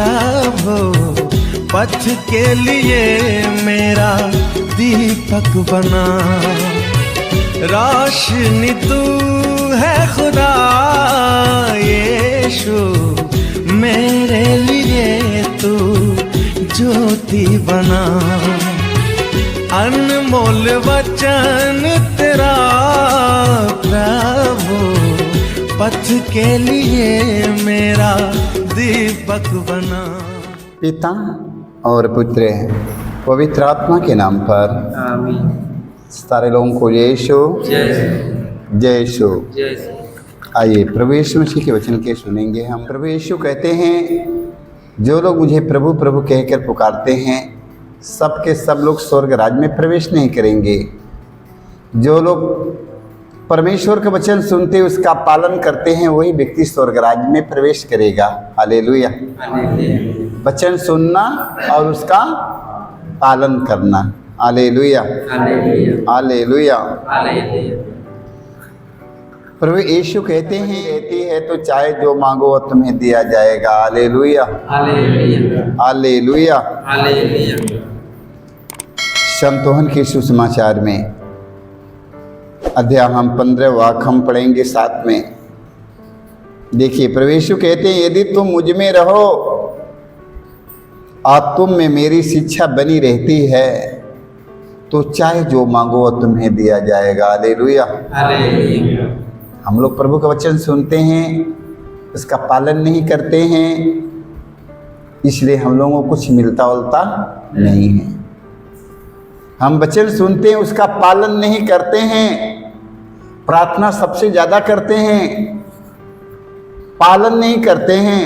प्रभु पथ के लिए मेरा दीपक बना। रोशनी तू है खुदा यीशु, मेरे लिए तू ज्योति बना। अनमोल वचन तेरा प्रभु पथ के लिए मेरा दीपक बना। पिता और पुत्र पवित्र आत्मा के नाम पर आमीन। सारे लोगों को यीशु जय यीशु। आइए प्रभु यीशु मसीह के वचन के सुनेंगे हम। प्रभु यीशु कहते हैं, जो लोग मुझे प्रभु प्रभु कहकर पुकारते हैं सब के सब लोग स्वर्ग राज्य में प्रवेश नहीं करेंगे। जो लोग परमेश्वर का वचन सुनते उसका पालन करते हैं वही व्यक्ति स्वर्ग राज्य में प्रवेश करेगा। हालेलुया। वचन सुनना और उसका पालन करना। Hallelujah hallelujah. प्रभु यीशु कहते हैं तो चाहे जो मांगो वो तुम्हें दिया जाएगा। Hallelujah hallelujah. संत यूहन्ना के सुसमाचार में अध्याय हम 15 वाक्य हम पढ़ेंगे साथ में। देखिए प्रभु यीशु कहते हैं, यदि तुम मुझ में रहो और तुम में मेरी शिक्षा बनी रहती है तो चाहे जो मांगो वो तुम्हें दिया जाएगा। हालेलुया। हम लोग प्रभु का वचन सुनते हैं उसका पालन नहीं करते हैं, इसलिए हम लोगों को कुछ मिलता उलता नहीं है। हम वचन सुनते हैं उसका पालन नहीं करते हैं, प्रार्थना सबसे ज़्यादा करते हैं, पालन नहीं करते हैं,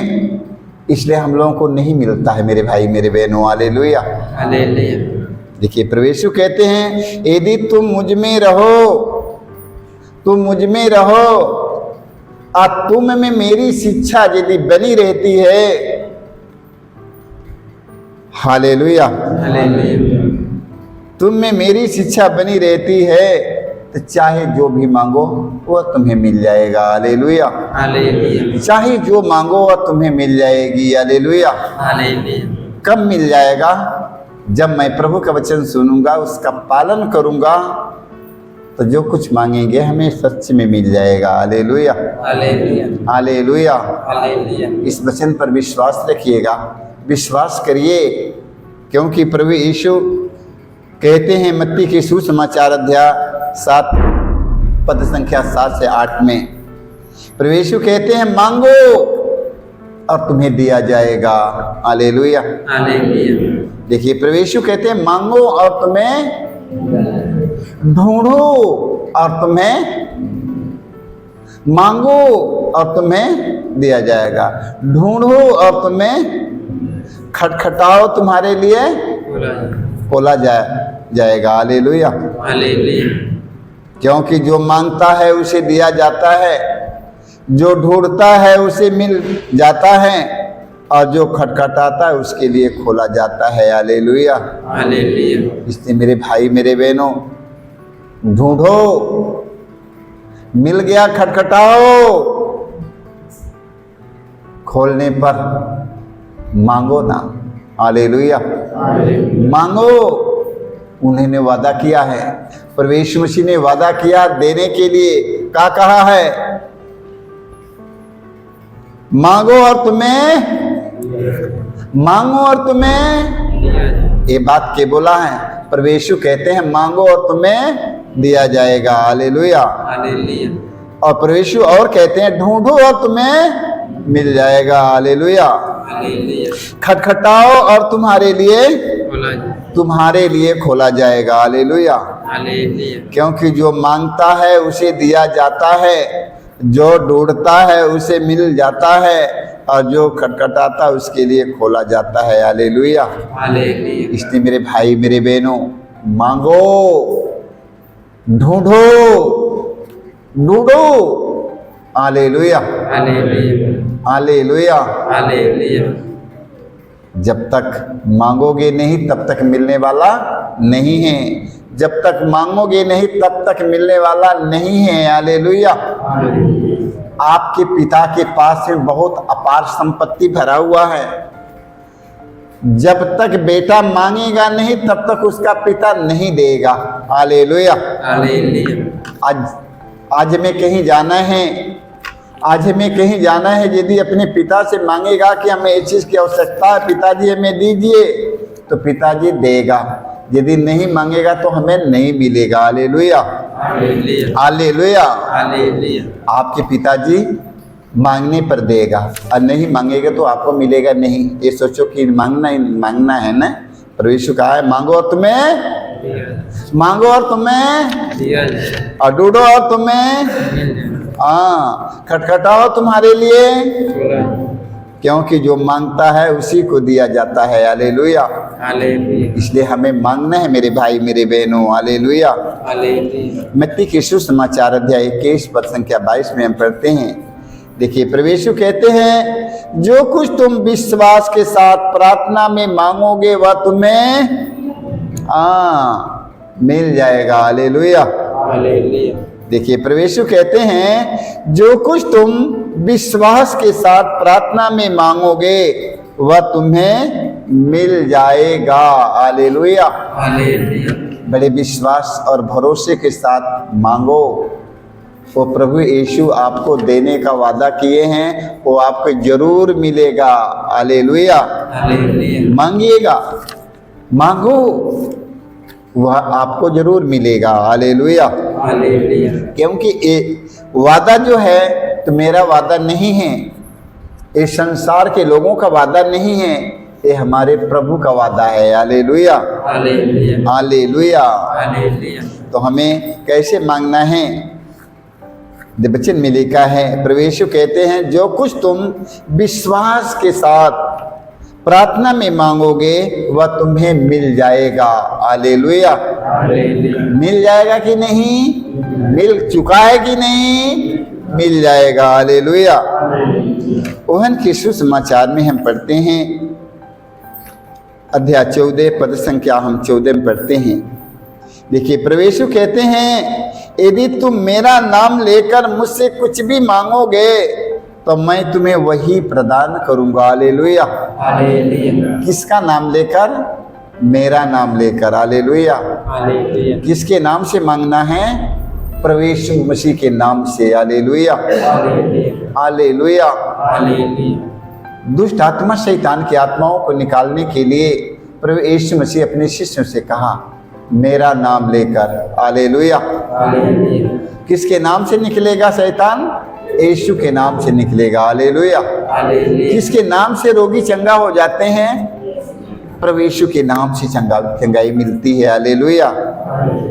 इसलिए हम लोगों को नहीं मिलता है मेरे भाई मेरे बहनों। हालेलुया। देखिए प्रभु यीशु कहते हैं, यदि तुम मुझ में रहो और तुम में मेरी शिक्षा यदि बनी रहती है। हालेलुया। तुम में मेरी शिक्षा बनी रहती है तो चाहे जो भी मांगो वह तुम्हें मिल जाएगा। हालेलुया। चाहे जो मांगो वह तुम्हें मिल जाएगी। हालेलुया। कब मिल जाएगा? जब मैं प्रभु का वचन सुनूंगा उसका पालन करूंगा तो जो कुछ मांगेंगे हमें सच में मिल जाएगा। Hallelujah hallelujah. इस वचन पर विश्वास रखिएगा, विश्वास करिए, क्योंकि प्रभु यीशु कहते हैं मत्ती के सुसमाचार अध्याय 7 पद संख्या 7 से 8 में प्रभु यीशु कहते हैं, मांगो और तुम्हें दिया जाएगा। हालेलुया। देखिए प्रभु यीशु कहते हैं, मांगो और तुम्हें, ढूंढो और तुम्हें, मांगो और तुम्हें दिया जाएगा, ढूंढो और तुम्हें, खटखटाओ तुम्हारे लिए खोला जाएगा। हालेलुया। क्योंकि जो मांगता है उसे दिया जाता है, जो ढूंढता है उसे मिल जाता है और जो खटखटाता है उसके लिए खोला जाता है। हालेलुया। इसलिए मेरे भाई मेरे बहनों, ढूंढो, मिल गया, खटखटाओ, खोलने पर मांगो ना। हालेलुया। मांगो। उन्होंने वादा किया है, प्रभु यीशु मसीह ने वादा किया देने के लिए। क्या कहा है? मांगो और तुम्हें, मांगो और तुम्हें, ये बात के बोला है। प्रभु यीशु कहते हैं मांगो और तुम्हें दिया जाएगा। हालेलुया। और प्रभु यीशु और कहते हैं ढूंढो और तुम्हें मिल जाएगा। हालेलुया। खटखटाओ और तुम्हारे लिए खोला जाएगा। हालेलुया। क्योंकि जो मांगता है उसे दिया जाता है, जो ढूंढता है उसे मिल जाता है और जो खटखटाता है उसके लिए खोला जाता है। हालेलुया। इसलिए मेरे भाई मेरे बहनों, मांगो, ढूंढो, ढूंढो। Hallelujah hallelujah. जब तक मांगोगे नहीं तब तक मिलने वाला नहीं है, जब तक मांगोगे नहीं तब तक मिलने वाला नहीं है। हालेलुया। आपके पिता के पास में बहुत अपार संपत्ति भरा हुआ है, जब तक बेटा मांगेगा नहीं तब तक उसका पिता नहीं देगा। हालेलुया। आज हमें कहीं जाना है, आज हमें कहीं जाना है, यदि अपने पिता से मांगेगा कि हमें इस चीज़ की आवश्यकता है, पिताजी हमें दीजिए, तो पिताजी देगा। यदि नहीं मांगेगा तो हमें नहीं मिलेगा। Hallelujah, hallelujah. आपके पिताजी मांगने पर देगा, और नहीं मांगेगा तो आपको मिलेगा नहीं। ये सोचो कि मांगना है ना। पर यीशु कहा है मांगो और तुम्हें, मांगो और तुम्हें, और ढूंढो और तुम्हें, खटखटाओ तुम्हारे लिए, क्योंकि जो मांगता है उसी को दिया जाता है। हालेलुया। इसलिए हमें मांगना है मेरे भाई मेरे बहनों। हालेलुया। मत्ती के सुसमाचार अध्याय 21 पद संख्या 22 में हम पढ़ते हैं। देखिए, प्रभु यीशु कहते हैं जो कुछ तुम विश्वास के साथ प्रार्थना में मांगोगे वह तुम्हें मिल जाएगा। हालेलुया। देखिए, प्रभु यीशु कहते हैं जो कुछ तुम विश्वास के साथ प्रार्थना में मांगोगे वह तुम्हें मिल जाएगा। हालेलुया। बड़े विश्वास और भरोसे के साथ मांगो, वो प्रभु यीशु आपको देने का वादा किए हैं, वो आपको जरूर मिलेगा। हालेलुया। मांगिएगा, मांगो, वह आपको जरूर मिलेगा। हालेलुया। क्योंकि ये वादा जो है तो मेरा वादा नहीं है, ये संसार के लोगों का वादा नहीं है, ये हमारे प्रभु का वादा है। Hallelujah, hallelujah. तो हमें कैसे मांगना है? वचन में लिखा है, प्रभु यीशु कहते हैं जो कुछ तुम विश्वास के साथ प्रार्थना में मांगोगे वह तुम्हें मिल जाएगा। हालेलुया। मिल जाएगा कि नहीं? मिल चुका है कि नहीं? मिल जाएगा। हालेलुया। यूहन्ना के सुसमाचार में हम पढ़ते हैं अध्याय 14 पद संख्या हम 14 में पढ़ते हैं। देखिए, प्रभु यीशु कहते हैं यदि तुम मेरा नाम लेकर मुझसे कुछ भी मांगोगे तो मैं तुम्हें वही प्रदान करूंगा। हालेलुया। किसका नाम लेकर? मेरा नाम लेकर। हालेलुया। किसके नाम से मांगना है? प्रभु यीशु मसीह के नाम से। Hallelujah, hallelujah. दुष्ट आत्मा शैतान की आत्माओं को निकालने के लिए प्रभु यीशु मसीह अपने शिष्यों से कहा मेरा नाम लेकर। हालेलुया। किसके नाम से निकलेगा शैतान? यीशु के नाम से निकलेगा। हालेलुया। किसके नाम से रोगी चंगा हो जाते हैं? प्रभु यीशु के नाम से चंगाई मिलती है। हालेलुया।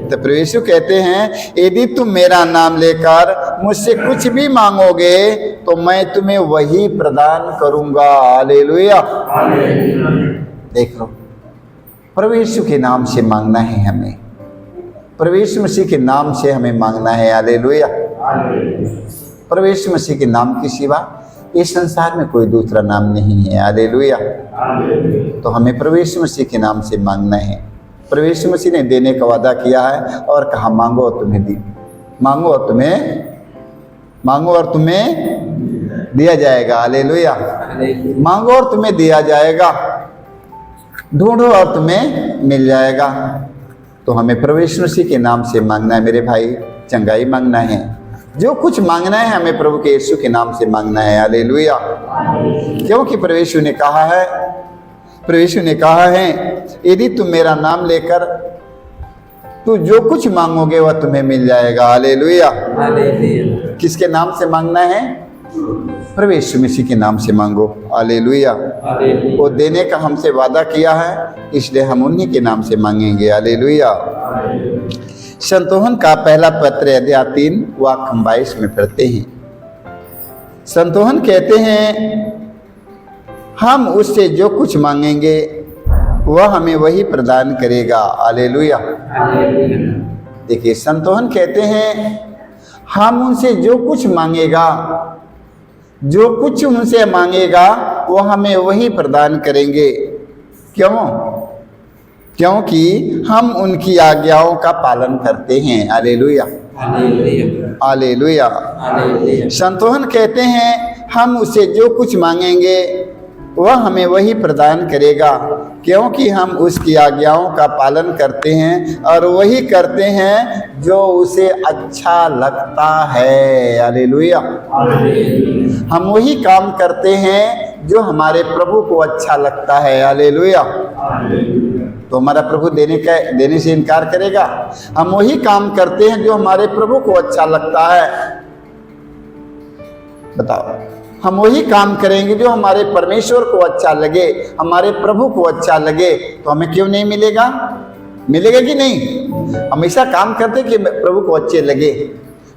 तो प्रभु यीशु कहते हैं यदि तुम मेरा नाम लेकर मुझसे कुछ भी मांगोगे तो मैं तुम्हें वही प्रदान करूंगा। हालेलुया। देख लो, प्रभु यीशु के नाम से मांगना है हमें, प्रभु यीशु मसीह के नाम से हमें मांगना है। हालेलुया। प्रभु यीशु मसीह के नाम के सिवा इस संसार में कोई दूसरा नाम नहीं है। हालेलुया। तो हमें प्रभु यीशु मसीह के नाम से मांगना है। प्रभु यीशु मसीह ने देने का वादा किया है और कहा मांगो और तुम्हें दी, मांगो और तुम्हें दिया जाएगा। हालेलुया। मांगो और तुम्हें दिया जाएगा, ढूंढो और तुम्हें मिल जाएगा। तो हमें प्रभु यीशु मसीह के नाम से मांगना है मेरे भाई, चंगाई मांगना है, जो कुछ मांगना है हमें प्रभु के यीशु के नाम से मांगना है। हालेलुया। क्योंकि प्रभु यीशु ने कहा है, प्रभु यीशु ने कहा है यदि तुम मेरा नाम लेकर तो जो कुछ मांगोगे वह तुम्हें मिल जाएगा। हालेलुया। किसके नाम से मांगना है? प्रभु यीशु मसीह के नाम से मांगो। हालेलुया। वो देने का हमसे वादा किया है, इसलिए हम उन्हीं के नाम से मांगेंगे। हालेलुया। संतोहन का पहला पत्र अध्याय 3 वाक्य 22 में पढ़ते हैं। संतोहन कहते हैं हम उससे जो कुछ मांगेंगे वह हमें वही प्रदान करेगा। हालेलुया। देखिए, संतोहन कहते हैं हम उनसे जो कुछ मांगेगा, जो कुछ उनसे मांगेगा वो हमें वही प्रदान करेंगे। क्यों? क्योंकि हम उनकी आज्ञाओं का पालन करते हैं। Hallelujah, hallelujah. संतोहन कहते हैं हम उसे जो कुछ मांगेंगे वह हमें वही प्रदान करेगा, क्योंकि हम उसकी आज्ञाओं का पालन करते हैं और वही करते हैं जो उसे अच्छा लगता है। हालेलुया। हम वही काम करते हैं जो हमारे प्रभु को अच्छा लगता है। हालेलुया। तो हमारा प्रभु देने से इनकार करेगा? हम वही काम करते हैं जो हमारे प्रभु को अच्छा लगता है। बताओ, हम वही काम करेंगे जो हमारे परमेश्वर को अच्छा लगे, हमारे प्रभु को अच्छा लगे, तो हमें क्यों नहीं मिलेगा? मिलेगा कि नहीं? हम ऐसा काम करते कि प्रभु को अच्छे लगे।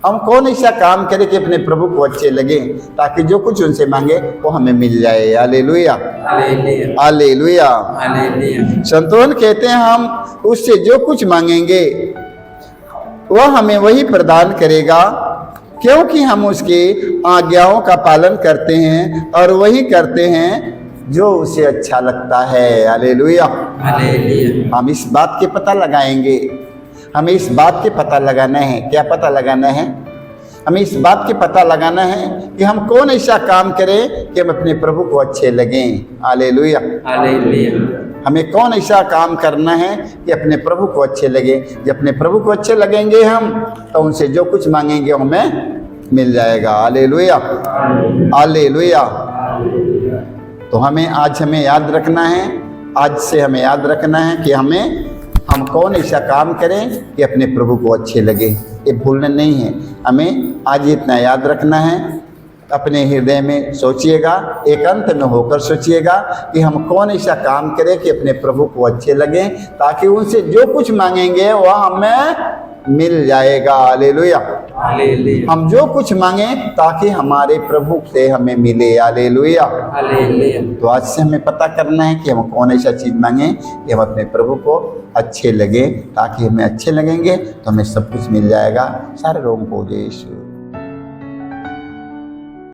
हम कौन ऐसा काम करे कि अपने प्रभु को अच्छे लगे, ताकि जो कुछ उनसे मांगे वो हमें मिल जाए। Hallelujah, hallelujah. संतोन कहते हैं हम उससे जो कुछ मांगेंगे वह हमें वही प्रदान करेगा, क्योंकि हम उसकी आज्ञाओं का पालन करते हैं और वही करते हैं जो उसे अच्छा लगता है। हालेलुया। हम इस बात के पता लगाएंगे, हमें इस बात के पता लगाना है। क्या पता लगाना है? हमें इस बात के पता लगाना है कि हम कौन ऐसा काम करें कि हम अपने प्रभु को अच्छे लगें। हालेलुया। हमें कौन ऐसा काम करना है कि अपने प्रभु को अच्छे लगे। जब अपने प्रभु को अच्छे लगेंगे हम, तो उनसे जो कुछ मांगेंगे हमें मिल जाएगा। Hallelujah, hallelujah. तो हमें याद रखना है, आज से हमें याद रखना है कि हम कौन ऐसा काम करें कि अपने प्रभु को अच्छे लगे। ये भूलना नहीं है। हमें आज इतना याद रखना है, अपने हृदय में सोचिएगा, एकांत में होकर सोचिएगा कि हम कौन ऐसा काम करें कि अपने प्रभु को अच्छे लगें, ताकि उनसे जो कुछ मांगेंगे वह हमें मिल जाएगा। हालेलुया। हम जो कुछ मांगे ताकि हमारे प्रभु से हमें मिले। हालेलुया। तो आज से हमें पता करना है कि हम कौन ऐसा चीज मांगे कि हम अपने प्रभु को अच्छे लगे, ताकि हमें अच्छे लगेंगे तो हमें सब कुछ मिल जाएगा। सारे लोगों को जय यीशु।